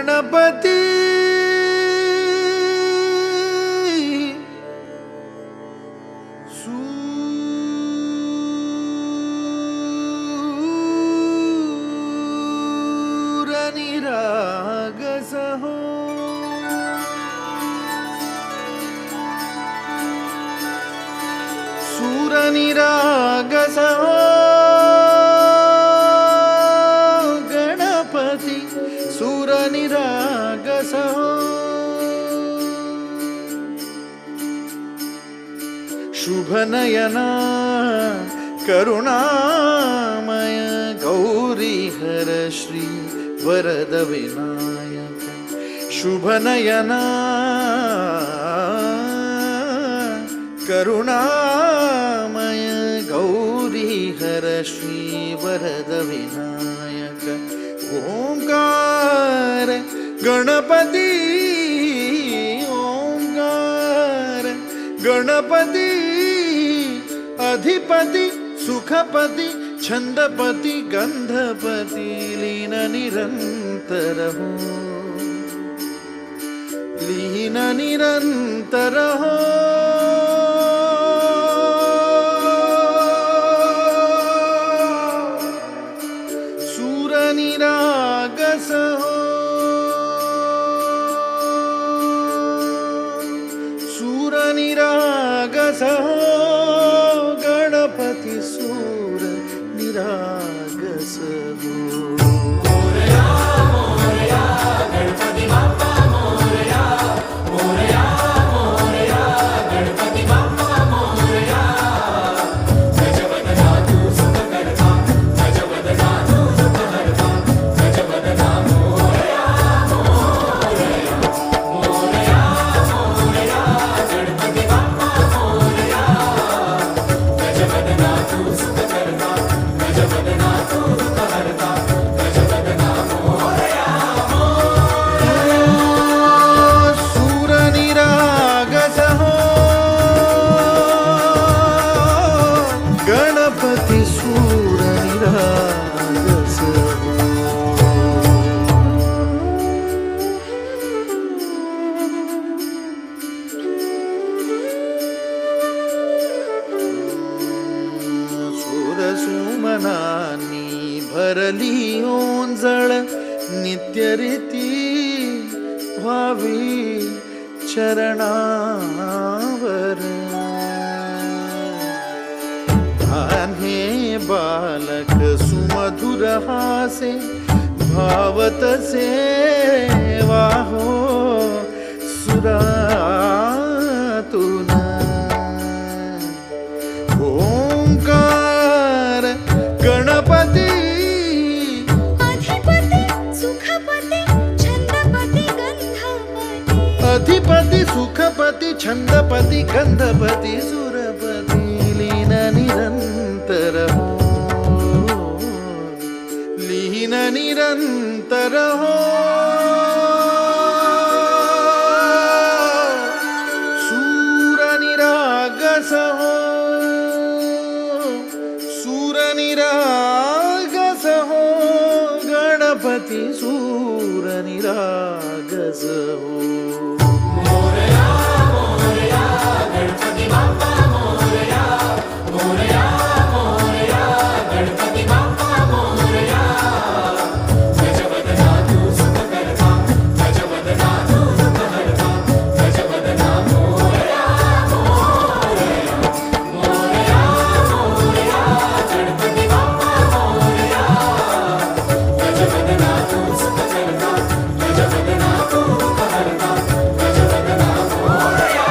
गणपती सूरनिरागसहो सूरनिरागसहो गणपति सूरनिरागसहो शुभनयना करुणामय गौरीहर श्री वरद विनायक शुभनयना करुणामय गौरीहर श्री वरद विनायक ओंकार गणपती ओंकार गणपती अधिपति सुखपति छंदपति गंधपति लीन निरंतर हो लीन निरंतर हो सूरनिरागस हो सूरनिरागस हो गणपति सूर निरागस हो मोरया मोरया गणपति बाप्पा मोरया मोरया मोरया गणपति बाप्पा मोरया गजवदना तू सुखकर्ता गजवदना तू दुःखहर्ता गजवदना मोरया मोरया मोरया मोरया गणपति बाप्पा मोरया गजवदना तू सुखकर्ता गजवदना तू दुःखहर्ता गजवदना मोरया सूरनिरागस हो गणपति सूरनिरागस हो सुमनानी भरली ओंजळ नित्यरीती व्हावी चरणावर आन्हे बालक सुमधुर हासे भावतसे वाहो सुरातून ओंकार गणपती अधिपति सुखपति छंदपति गंधपति अधिपति सुखपति छंदपति गंधपति सुरपति लीन निरंतर हो लीन निरंतर हो सूरनिरागस हो सूरनिरागस हो गणपति सूरनिरागस हो मोरया मोरया गणपति बाप्पा मोरया मोरया मोरया गणपति बाप्पा मोरया गजवदना तू सुखकर्ता गजवदना तू दुःखहर्ता गजवदना मोरया मोरया मोरया मोरया गणपति बाप्पा मोरया गजवदना तू सुखकर्ता गजवदना तू दुःखहर्ता गजवदना मोरया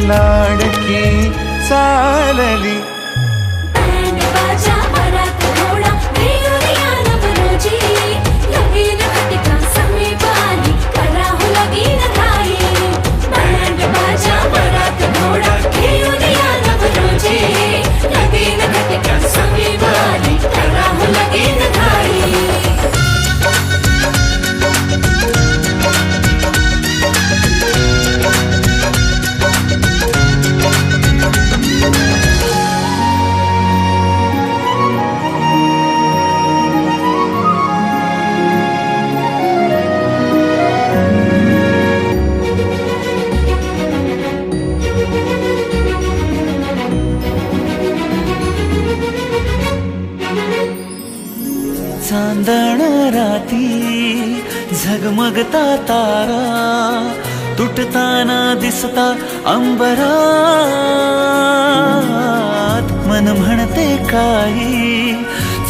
लाडकी चालली. बँड बाजा वरात घोडा घेऊया नवरोजी लगीन घटिका समीपाली करा हो लगीन घाई. बँड बाजा वरात घोडा घेऊया नवरोजी लगीन घटिका समीपाली करा हो लगीन घाई. चांदण राती झगमगता तारा तुटताना दिसता अंबरात. मन म्हणते काही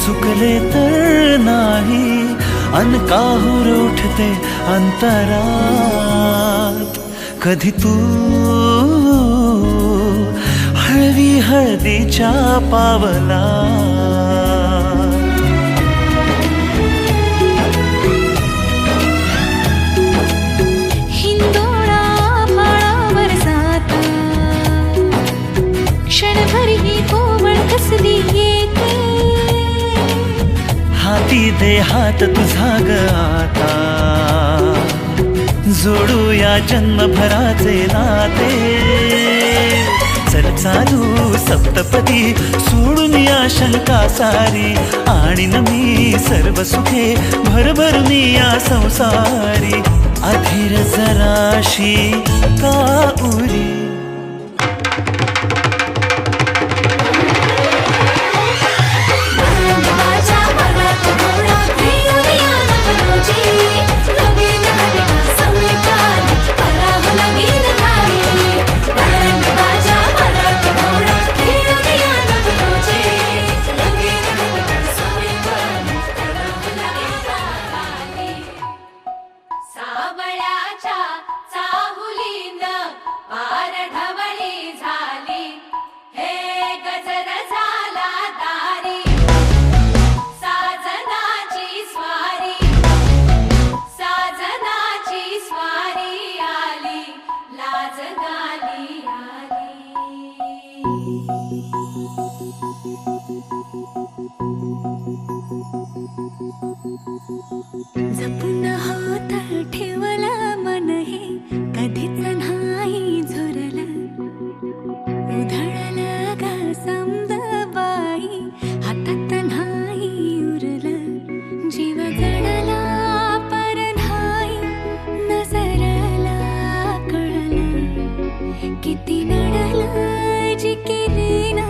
चुकले तर नाही अन काहूर उठते अंतरात. कधी तू हळवी हळदीच्या पावला क्षणभर ही कोमळ कसली येते. हाती दे हात तुझा ग आता जोडूया जन्मभराचे नाते. चल चालू सप्तपदी सोडून या शंका सारी आणि मी सर्व सुखे भरभरून या संसारी. अधीर जराशी का उरी सावळ्याच्या चाहुलीन पार ढवळी झाली. हे गजर झाला दारी साजनाची स्वारी. साजनाची स्वारी आली लाज गाली आली. जपून होत ठेवला मन हे कधीच नाही झुरलं. उधळलं ग समद बाई हातात नाही उरलं. जीव जडला पर नाही नजरला कळलं. किती नडलं जी केली ना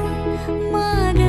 माग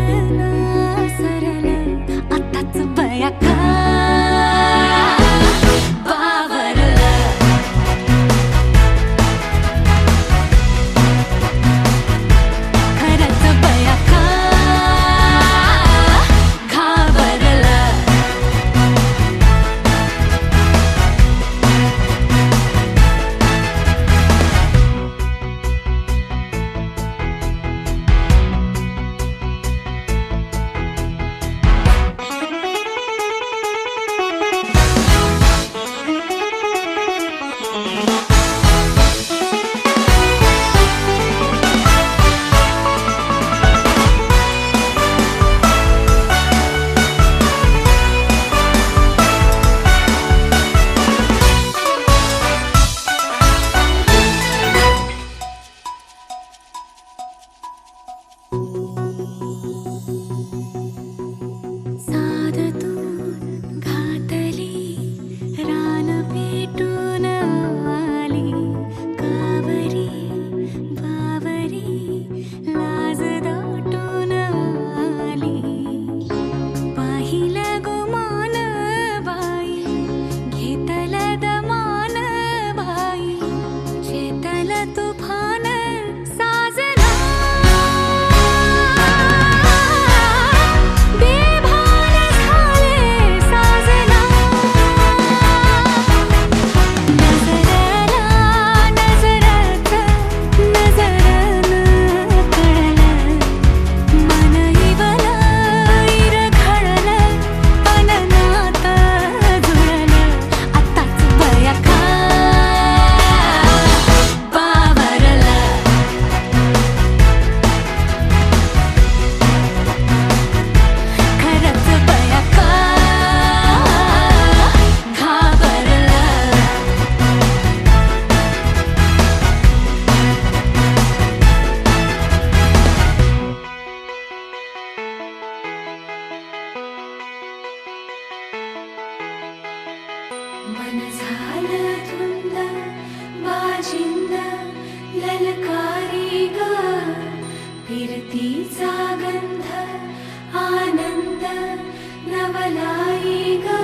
नवलाई ग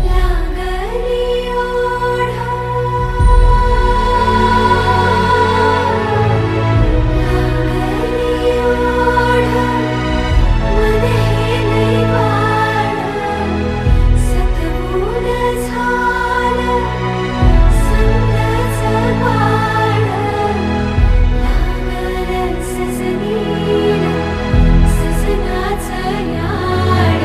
लागली ओढा लागली ओढा मन हे निवाड सतबूड झालं संगच वाड लागलं सजनीला सजनाचं याड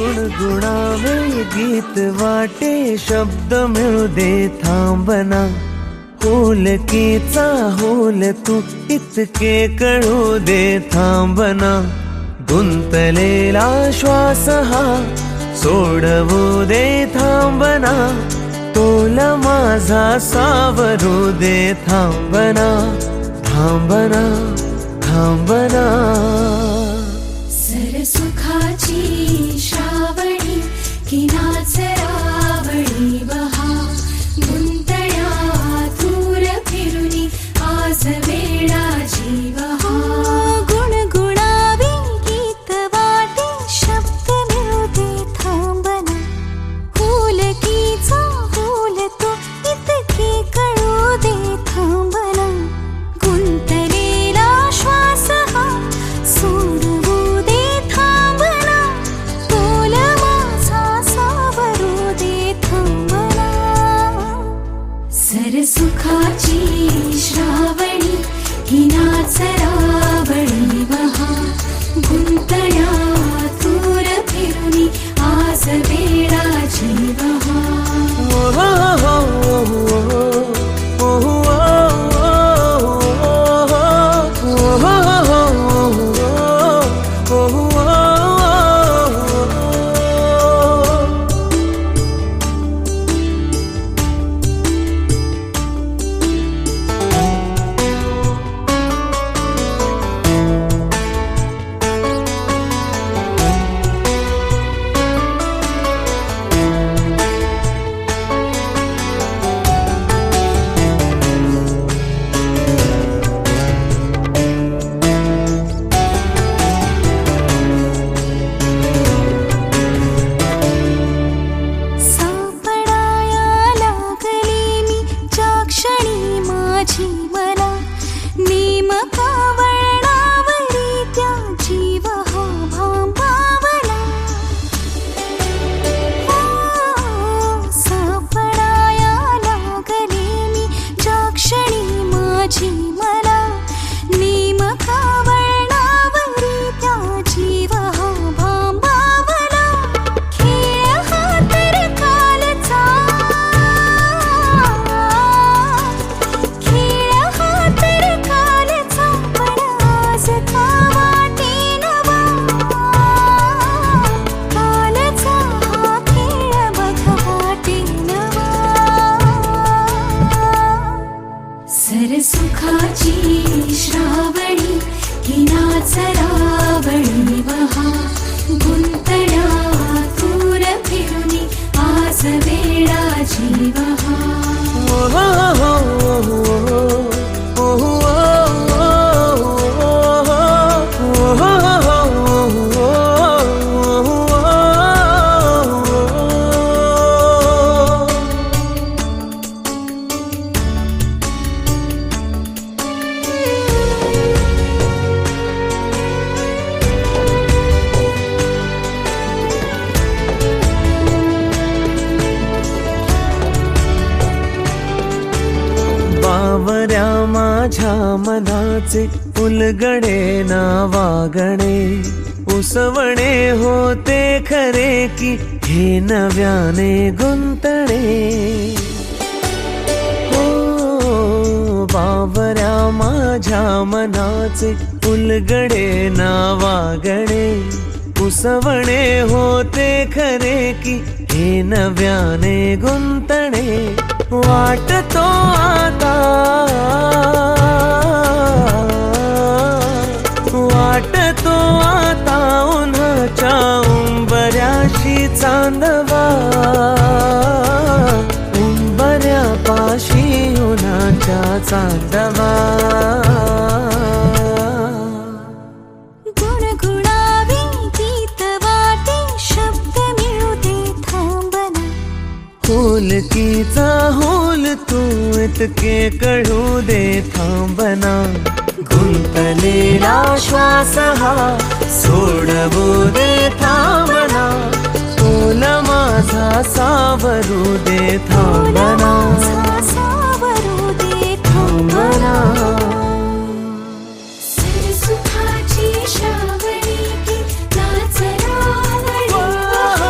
गुणगुणावे गीत वाटे शब्द मिळू दे थांबना होलकीचा होल तू इतके कळू दे थांबना गुंतलेला श्वास हा सोडवू दे थांबना तोल माझा सावरू दे थांबना थांबना थांबना सरसुखाची श्रावणी की नाचरावळी बहा गुंतळ्या दूर फिरुनी आज वेळाची बहा गुणगुणावी गीत वाटे शब्द मिळू दे थांबना होलकीचा होल तो इतके कळू दे थांबना गुंतलेला श्वास हा सोडवू दे थांबना तोल माझा सावरू दे थांबना सरसुखाची श्रावणी ही नाचरावळी बहा गुंतळ्या दूर फिरुनी आज वेळाची बहा सरसुखाची श्रावणी की नाचरावळी बहा गुंतळ्या दूर फिरुनी आज वेळाची बहा बावऱ्या माझ्या मनाचे उलगडे ना वागणे उसवणे होते खरे की हे नव्याने गुंतणे हो बावऱ्या माझ्या मनाचे उलगडे ना वागणे उसवणे होते खरे की हे नव्याने गुंतणे वाटतो आता वाटतो आता उन्हाच्या उंबऱ्याशी चांदवा उंबऱ्यापाशी उन्हाच्या चांदवा गुणगुणावी गीत वाटे शब्द मिळू दे थांबना होलकीचा होल तू इतके कळू दे थांबना गुंतलेला श्वास हा सोडवू दे थांबना तोल माझा सावरू दे थांबना सावरू दे थांबना सरसुखाची श्रावणी की नाचरावळी बहा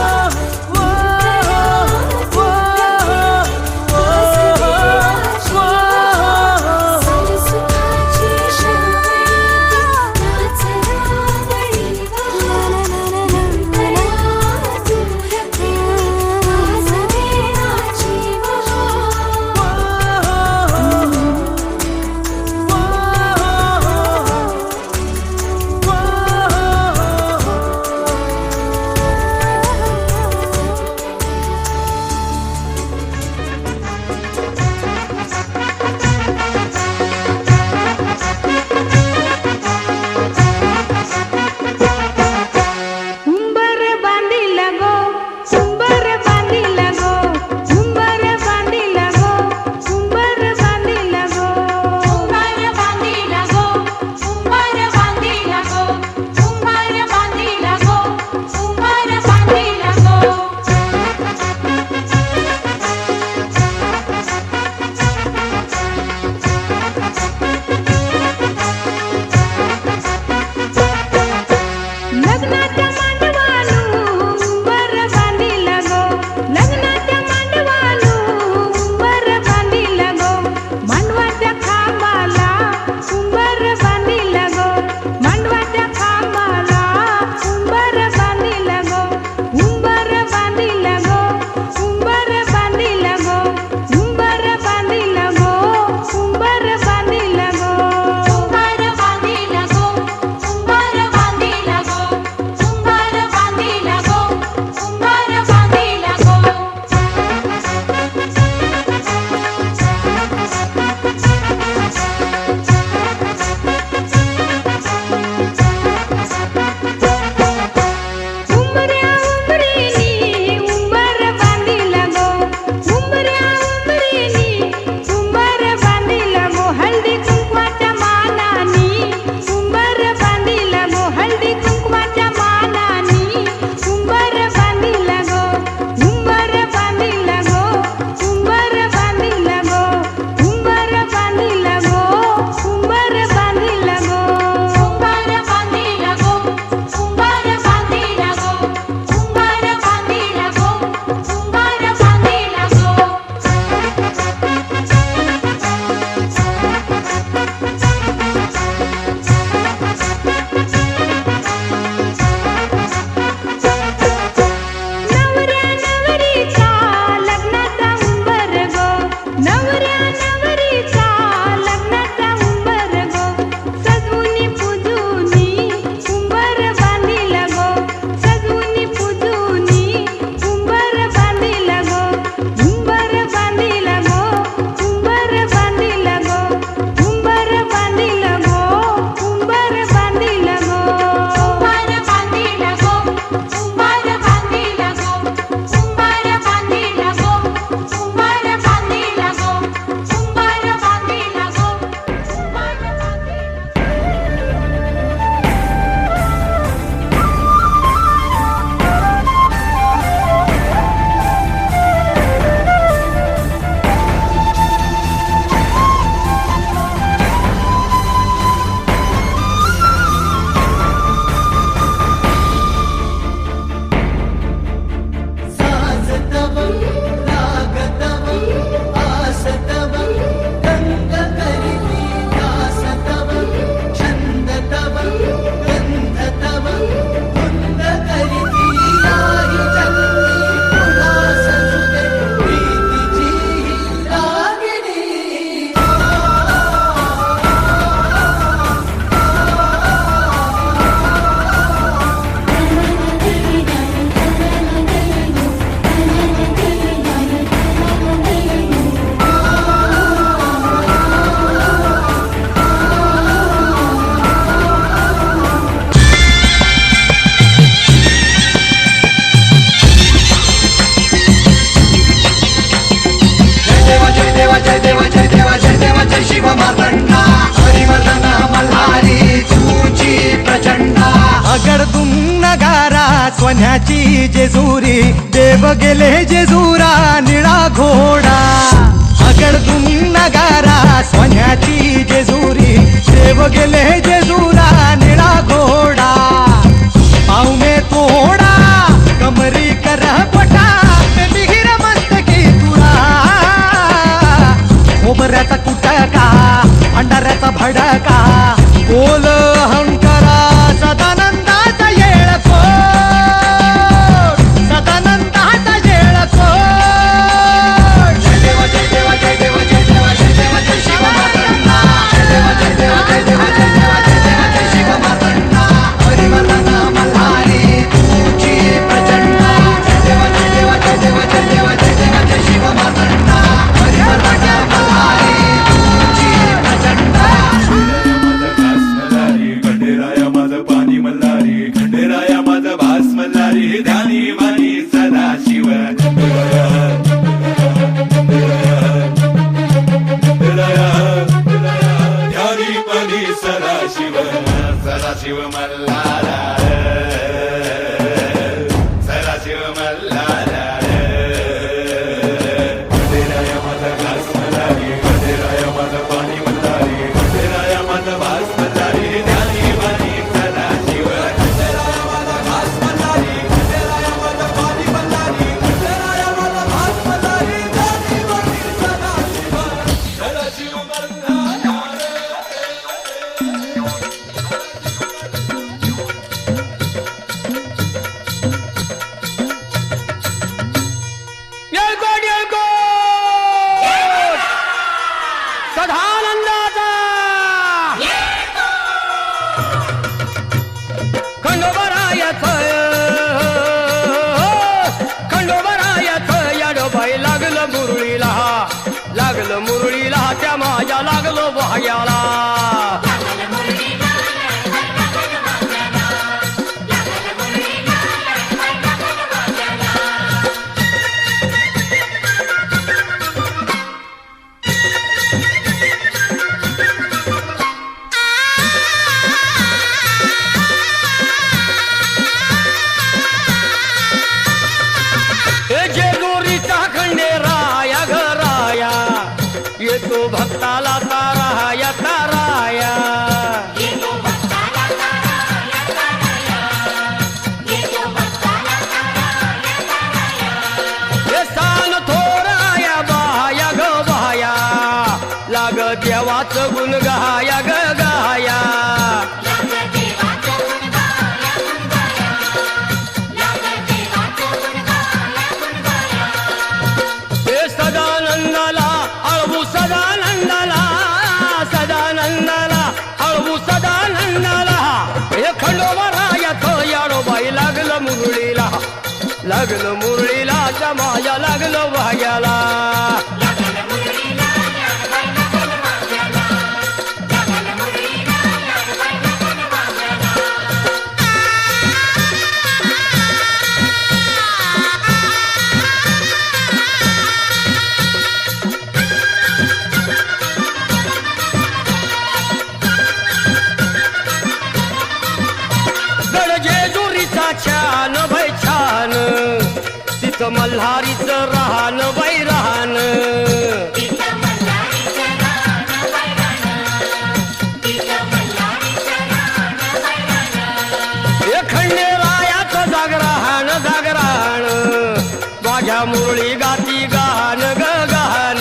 शिवमार्तंडा हरिवर्धन मल्हारी तुझी प्रचंडा अगडदुम नगारा सोन्याची जेजुरी देव गेले जेजुरा निळा घोडा अगडदुम नगारा सोन्याची जेजुरी देव गेले जेजुरा निळा घोडा पाऊ में तोडा कमरी कर पटा मिहिर मस्तकी तुरा खोबऱ्याचा कुटका भंडाऱ्याचा भडका बोल अहंकारा सदानंदाचा येळको सदानंदाचा येळको जय देव जय देव जय देव जय देव जय देव जय शिवमार्तंडा जय देव जय देव जय देव जय देव जय देव जय शिवमार्तंडा हरिवर्धन मल्हारी तुझी प्रचंडा जय देव जय देव जय देव जय देव जय देव जय शिवमार्तंडा हरिवर्धन मल्हारी तुझी प्रचंडा खंडेराया माझं पाणी मल्हारी खंडेराया माझं भास मल्हारी ध्यानी मानी सदा शिव ध्यानी मानी सदा शिव मल्हारा सदा शिव मल्हारा खंडेराया माझं घास मल्हारी खंडेराया माझं पाणी मल्हारी खंडेराया माझं भास मल्हारी ध्यानी मानी सदा शिव खंडेराया माझं घास मल्हारी खंडेराया माझं पाणी मल्हारी खंडेराया माझं भास मल्हारी ध्यानी मानी सदा शिव मल्हारा येळकोट येळकोट सदानंदाचा खंडोबरायाचं याडोबाई लागलं मुरळीला त्या माझ्या लागलो भाग्याला जेजुरीचा खंडेराया घराया येतो भक्ताला ताराया ताराया हे सांग थोराया बाया ग बाया लाग देवाचं गुण गाया ग गाया हे सदानंदाला अळवू सदानंदाला सदानंदाला अळवू सदानंदाला हे खंडोबरायाचं याडोबाई लागलं मुरळीला त्या माझ्या लागलं भाग्याला जेजुरीचा छान भै छान तिथं मल्हारीचं राहन बाई राहन हे खंडेरायाचं जागरण जागरण माझ्या मुरळी गाती गान ग गान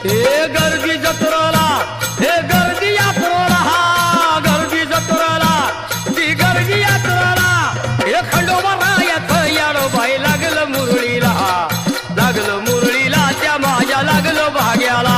हे गर्दी जत्रेला हे गर्दी यात्रेला गर्दी जत्रेला ती गर्दी यात्रेला हे खंडोबरायाचं याडोबाई लागलं मुरळीला त्या माझ्या लागलं भाग्याला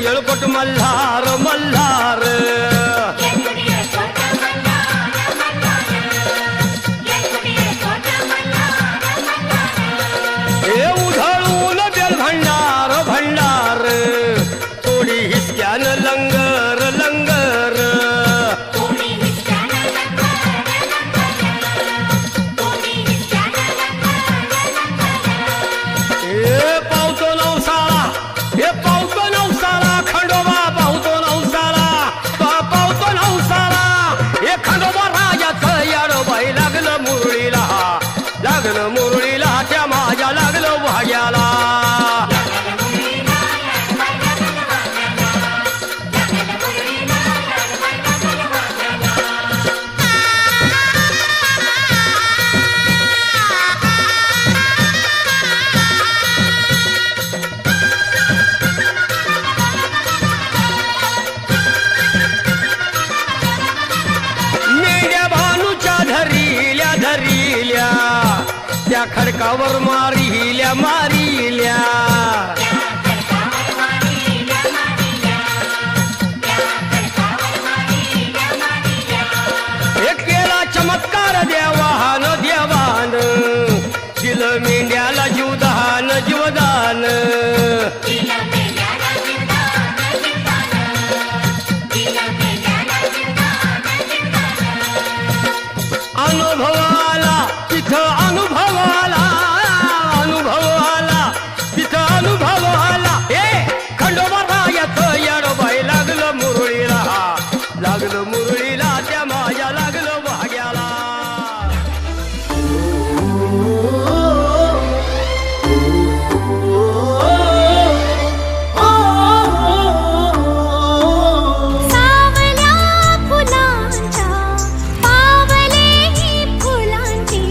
येळकोट मल्हार मल्हार हे उधळून बेल भंडार भंडार थोडी हिसक्यान लंगर लंगर हे पावतो नवसाळा हे पावतो नवसाळा खंडोबा पावतो नवसाळा पावतो नवसाळा हे खंडोबा राजाचं याडोबाई लागलं मुरळीला त्या माझ्या लागलं भाग्याला मेड्या भानूच्या धरिल्या धरिल्या त्या खडकावर मारिल्या मारिल्या एक केला चमत्कार देवान देवान दिलं मेंढ्याला जीवदान जीवदान अनुभवाला तिथं अनुभवाला अनुभवाला तिथं अनुभवाला हे खंडोबा रायाचं येडोबाई लागलं मुरळीला त्या माझ्या लागलं भाग्याला सावल्या फुलांच्या पावलेही फुलांची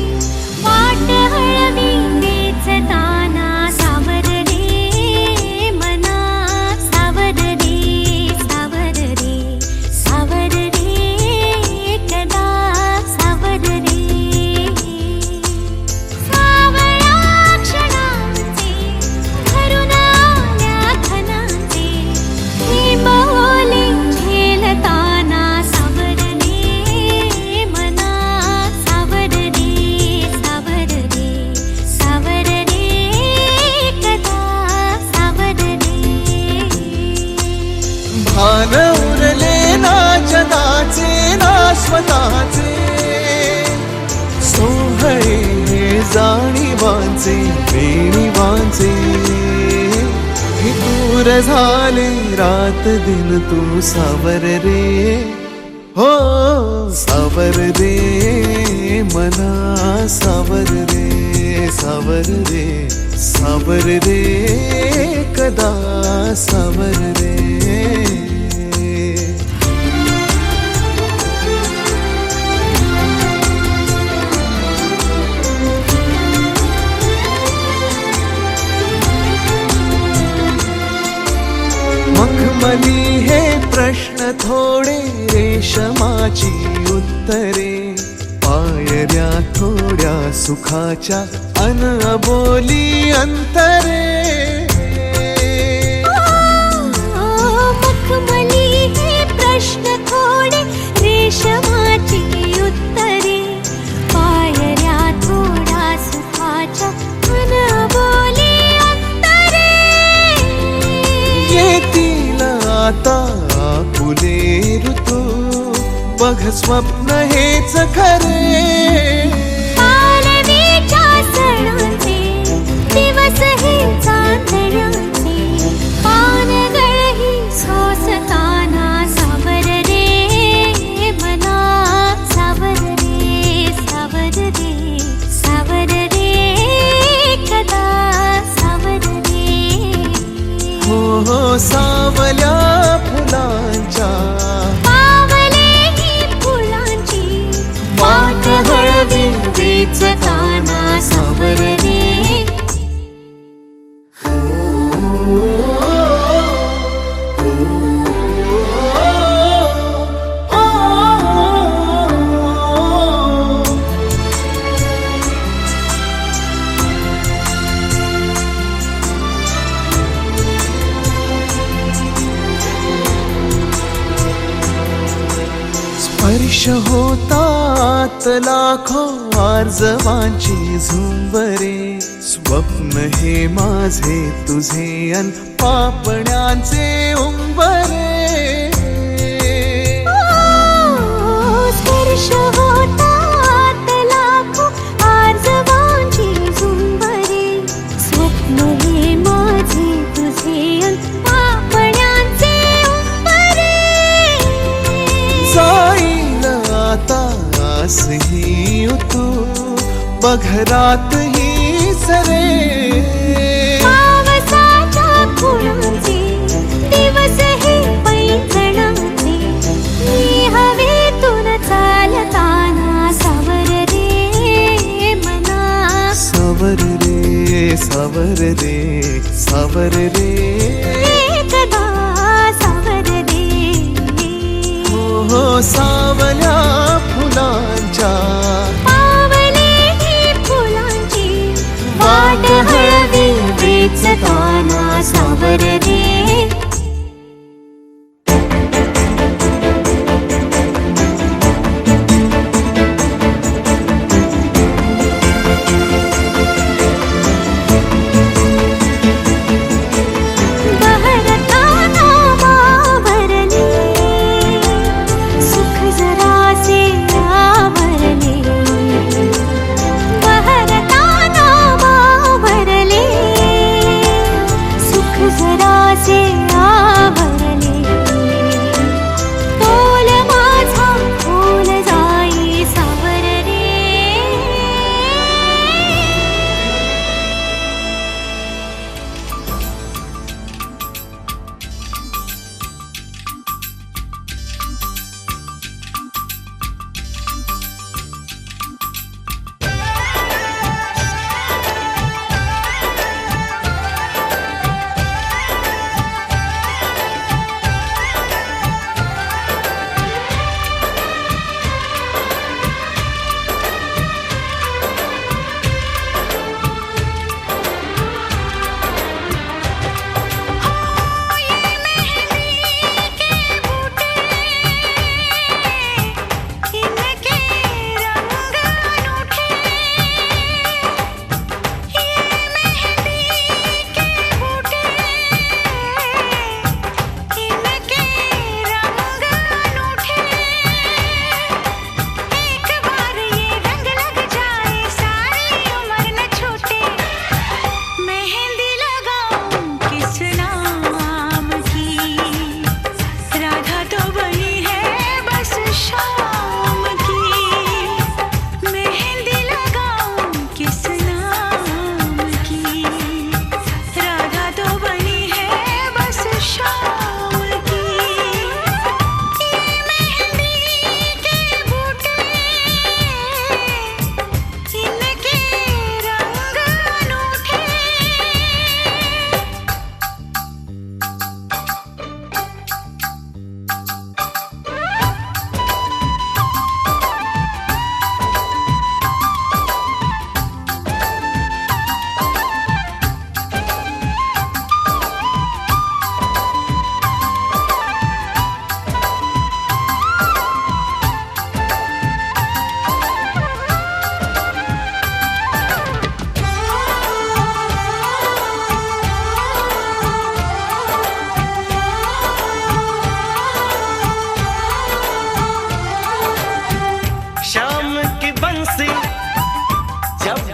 वाट हळवी वेचताना सावर रे मना सावर रे सावर रे सावर रे कदा सावर रे सावळ्या क्षणांचे भरून आल्या धनांचे हे मोले झेलताना सावर रे मना सावर रे सावर रे सावर रे कदा सावर रे भान उरले ना जगाचे ना स्वतःचे सोहळे जाणीवांचे बेणीवांचे हे दूर झाले रात दिन तू सावर रे हो सावर रे मना सावर रे सावर रे सावर रे कदा सावर रे मखमली हे प्रश्न थोडे रेशमाची उत्तरे पायऱ्या थोड्या सुखाच्या अनबोली अंतरे मखमली हे प्रश्न थोडे रेशमाची उत्तरे पायऱ्या थोडा सुखाच्या अनबोली अंतरे येतील आता फुले ऋतू बघ स्वप्न हेच खरे पालवीच्या सणांचे दिवस हे चांदण्याचे पानगळही सोसताना सावर रे मना सावर रे सावर रे सावर रे कदा सावर रे हो हो सावल्या फुलांच्या पावलेही फुलांची वाट हळवी वेचताना सावर रे वर्ष होतात लाखो आर्जवांची झुंबरे, स्वप्न हे माझे तुझे अन पापण्यांचे उंबरे. स्पर्श होतात लाखो आर्जवांची झुंबरे, स्वप्न हे माझे तुझे अन पापण्यांचे उंबरे. जाईल आता आसही तू बघरात ही सरे, पावसाच्या फुलांचे दिवस हे पैंजणाचे, मी हवेतून चालताना सावर रे मना. सावर रे सावर रे सावर रे, एकदा सावर रे. हो सावल्या फुलांच्या पावले ही फुलांची वाट हळवी वेचताना सावर रे. बहरताना मावरले, सुख जरासे आवरले. बहरताना मावरले, सुख जरासे आवरले. तोल माझा खोल जाई सावर रे.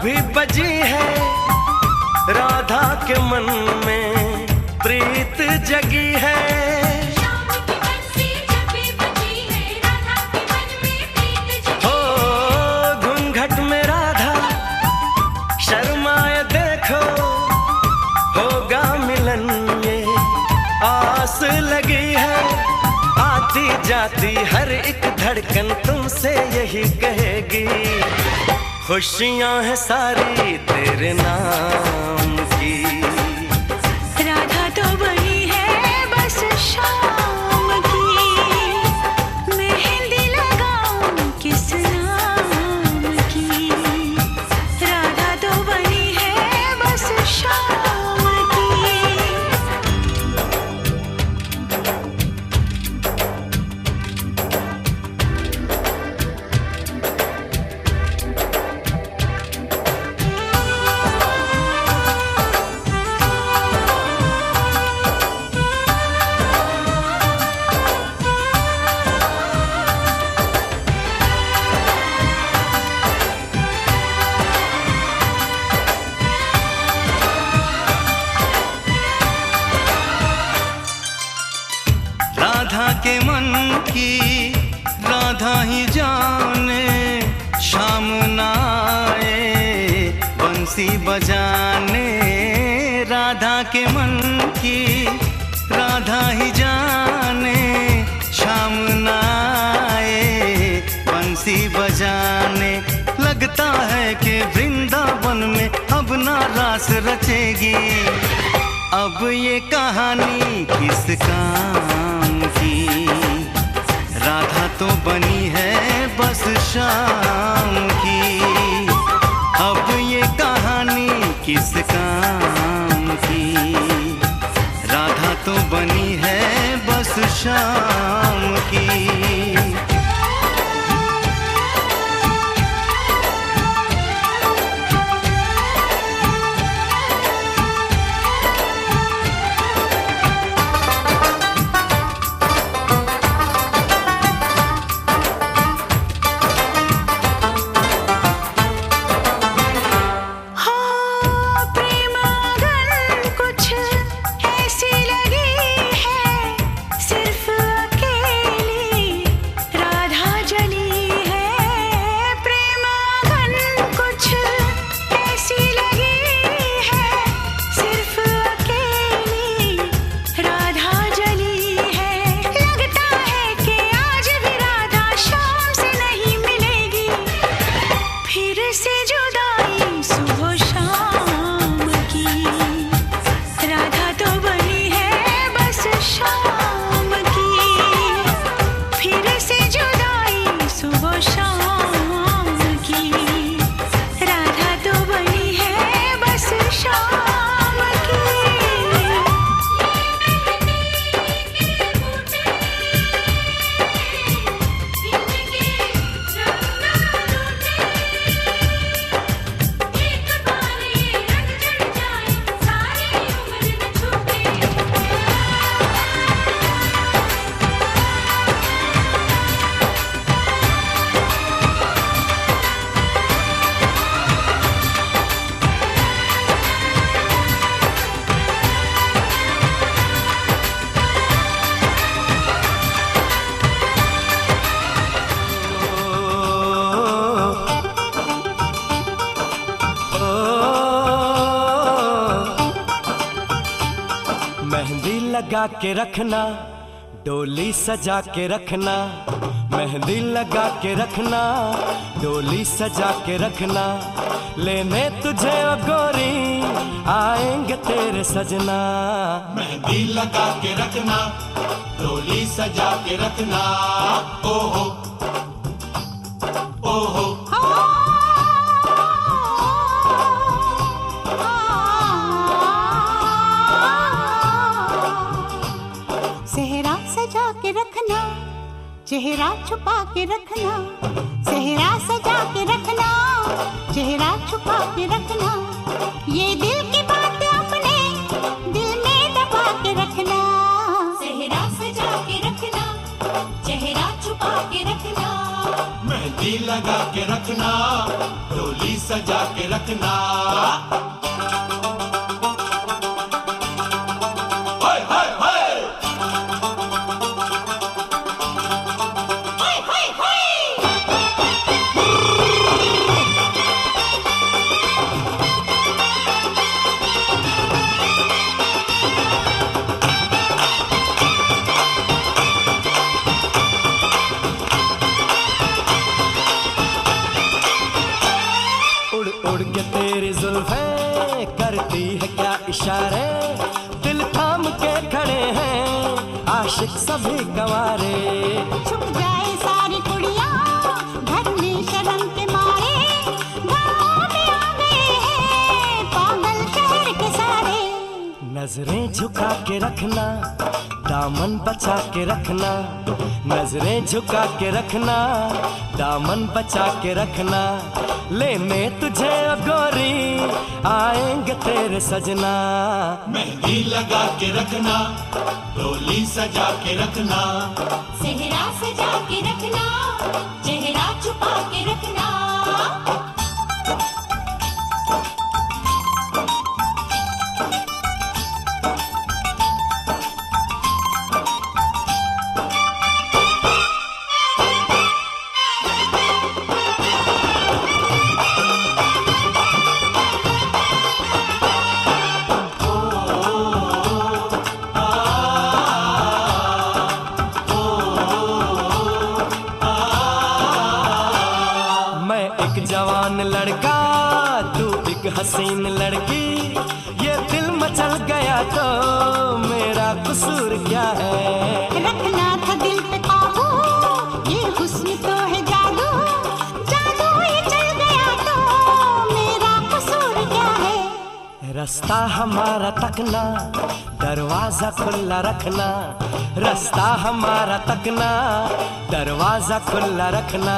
भी बजी है, राधा के मन में प्रीत जगी है। हो घूंघट में राधा शर्माए देखो, होगा मिलन ये आस लगी है। आती जाती हर एक धड़कन तुमसे यही कहेगी, खुशियां हैं सारी तेरे नाम की। राधा तो बनी है बस शाम की, मेहंदी लगाऊं किस नाम की। राधा तो बनी है बस शाम की। राधा के मन की राधा ही जाने, शाम न आए बंसी बजाने। राधा के मन की राधा ही जाने, शाम न आए बंसी बजाने। लगता है कि वृंदावन में अब ना रास रचेगी, अब ये कहानी किस काम की। राधा तो बनी है बस शाम की, अब ये कहानी किस काम की। राधा तो बनी है बस शाम की। लगा के रखना, डोली सजा के रखना। मेहंदी लगा के रखना, डोली सजा के रखना। लेने तुझे ओ गोरी आएंगे तेरे सजना। मेहंदी लगा के रखना, डोली सजा के रखना। ओहो ओहो सेहरा सजा के रखना, चेहरा छुपा के रखना। सेहरा सजा के रखना, चेहरा छुपा के रखना। ये दिल की बात अपने दिल में दबा के रखना। सेहरा सजा के रखना, चेहरा छुपा के रखना। मेहंदी लगा के रखना, डोली सजा के रखना। उड़ के तेरी जुल्फें करती है क्या इशारे। दिल थाम के खड़े हैं आशिक सभी गंवारे। छुप जाए सारी कुड़ियाँ घर में शर्म के मारे। गाँव में आ गए हैं पागल शहर के सारे। नजरें झुका के रखना, दामन बचा के रखना। नजरें झुका के रखना, दामन बचा के रखना। लेने तुझे ओ गोरी आएंगे तेरे सजना। मेहंदी लगा के रखना, डोली सजा के रखना। सेहरा सजा के रखना, चेहरा छुपा के रखना। एक जवान लड़का, तू एक हसीन लड़की, ये दिल मचल गया तो मेरा कसूर क्या है? रखना था दिल पे काबू, ये हुस्न तो है जादू, जादू ये चल गया तो मेरा कसूर क्या है? रास्ता हमारा तकना, दरवाजा खुला रखना, रास्ता हमारा तकना, दरवाजा खुला रखना,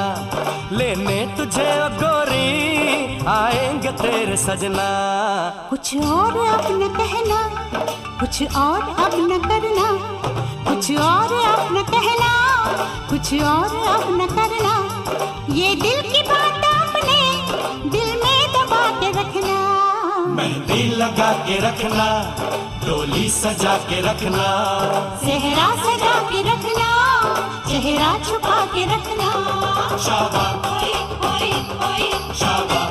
लेने तुझे ओ गोरी आएंगे तेरे सजना। कुछ और अब न कहना, कुछ और अब न करना, कुछ और अब न कहना, कुछ और अब न करना, ये दिल की बात अपने दिल में दबा के रखना। मेहंदी लगा के रखना, डोली सजा के रखना, सेहरा सजा के रखना, चेहरा छुपा के रखना। शाबा शाबा